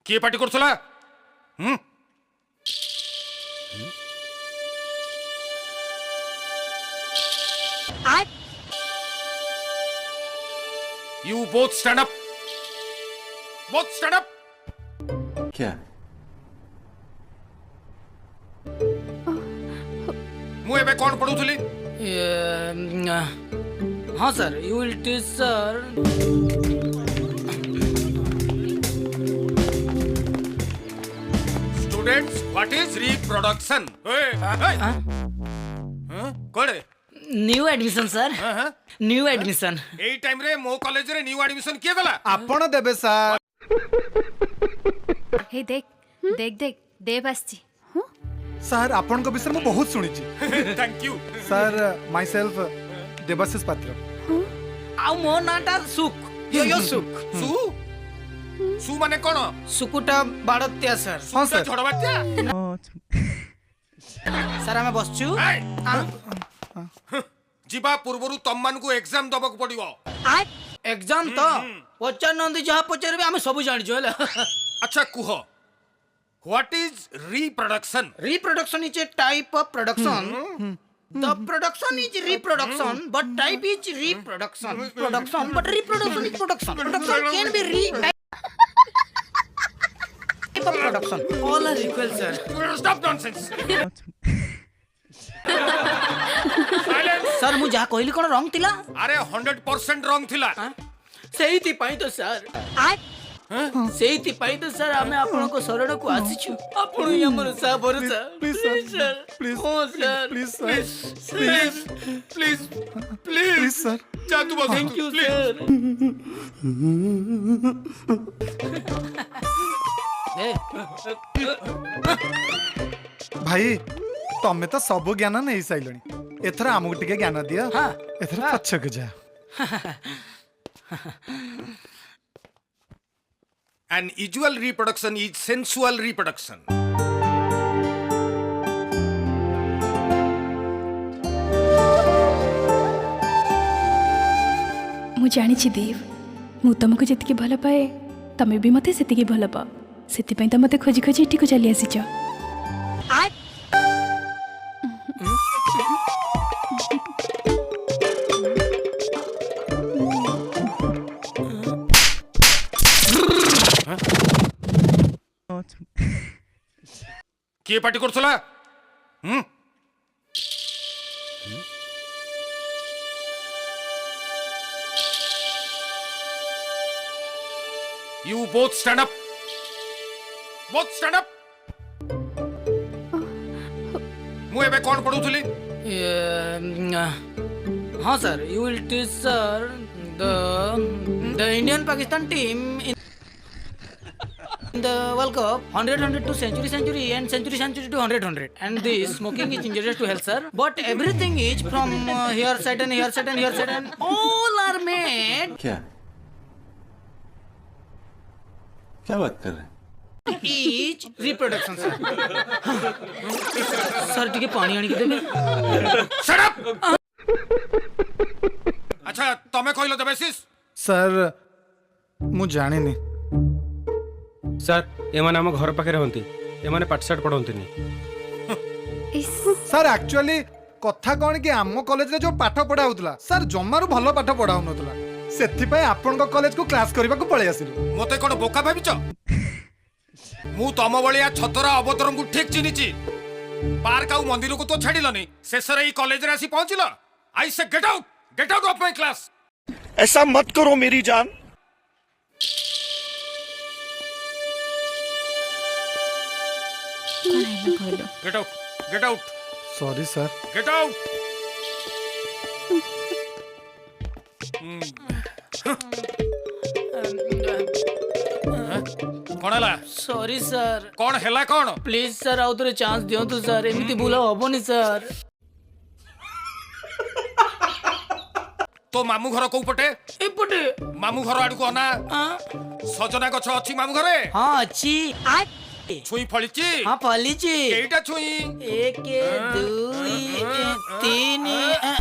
किए party करछला You both stand up. Both stand up. क्या मु एबे कोन पढुथली हाँ sir you will teach sir students what is reproduction कोड़े new admission sir new admission एई टाइम रे मो कॉलेज रे न्यू एडमिशन किए गला आपण देबे सर हे देख देख देख देव आसची सर आपण को विषय में बहुत सुनी छी thank you sir myself Debashish Patra आउ मो नाटा सुख यो सुख सु सु माने कोन सुकुटा बाड़त्या सर हां सर झड़बात्या सर हमें बसचू जीवा पूर्वरु तम मान को एग्जाम दबक पड़िवो एग्जाम तो पचार नंदी जहाँ पचारे आम सब जानी अच्छा कुह what is reproduction reproduction is a type of production The production is reproduction, but type is reproduction. Production, but reproduction is production. Production can be type of production. All are equal, sir. Stop nonsense silence sir मु जहाँ कहली कौन रंग थिला अरे 100% wrong थिला सेहिति पाई तो sir सेहिति पाई तो सर हमें आपन को शरण को आसीछु आपन ही हमर सा भरोसा प्लीज सर प्लीज हो sir please sir please please please sir जा तू बस थैंक यू सर भाई तमे तो सब ज्ञान नहीं साइलनी एथरा हमको टिके ज्ञान दिया हाँ एथरा पछक जा An usual reproduction is sensual reproduction. मु जानी देव मु तुमको जितकी भल पाए तमें भी मते सेतिकी भल पा सेति तो मते खोजी खोजी इटी को चली आसीच किए party करछला You both stand up. Both stand up. मु एबे कोन पढुथली हाँ sir you will teach sir the Indian Pakistan team in the World Cup 100 to century and century to 100 and this smoking is injurious to health sir but everything is from here side and here side and here side and all are made क्या क्या बात कर रहे हैं each reproduction sir sir टिके पानी आनी के देबे Shut up. अच्छा तमे कहलो देबेसिस सर मु जानी नहीं सर एमाने हम घर पाखे रहंती एमाने पाठशाठ पढ़ंतीनी सर एक्चुअली कथा कौन कि आम कॉलेज रे जो पाठ पढ़ा होतला सर जम्मारू भलो पाठ पढ़ा होनतला सेथि पय आपन को कॉलेज को क्लास करबा को पळे आसिलु मते कोन बोका भाबिच मु तम बलिया छतरा अवतरम को ठीक चिनिची पार्क आउ मंदिर को तो छाडिलनी शेषरे ई कॉलेज रे आसी पहुंचिलो आई से get out of my class ऐसा मत करो मेरी जान get out sorry sir get out कौन हला सॉरी सर कौन हला कौन प्लीज सर आउ थोड़े चांस दियंतु सर एमती भूल हबनी सर तो मामू घर को पटे एपटे मामू घर आड़ को अना सजना गछ अछि मामू घरे हाँ अच्छी छुई फलिची हाँ फलीची एटा छुई 1 2 3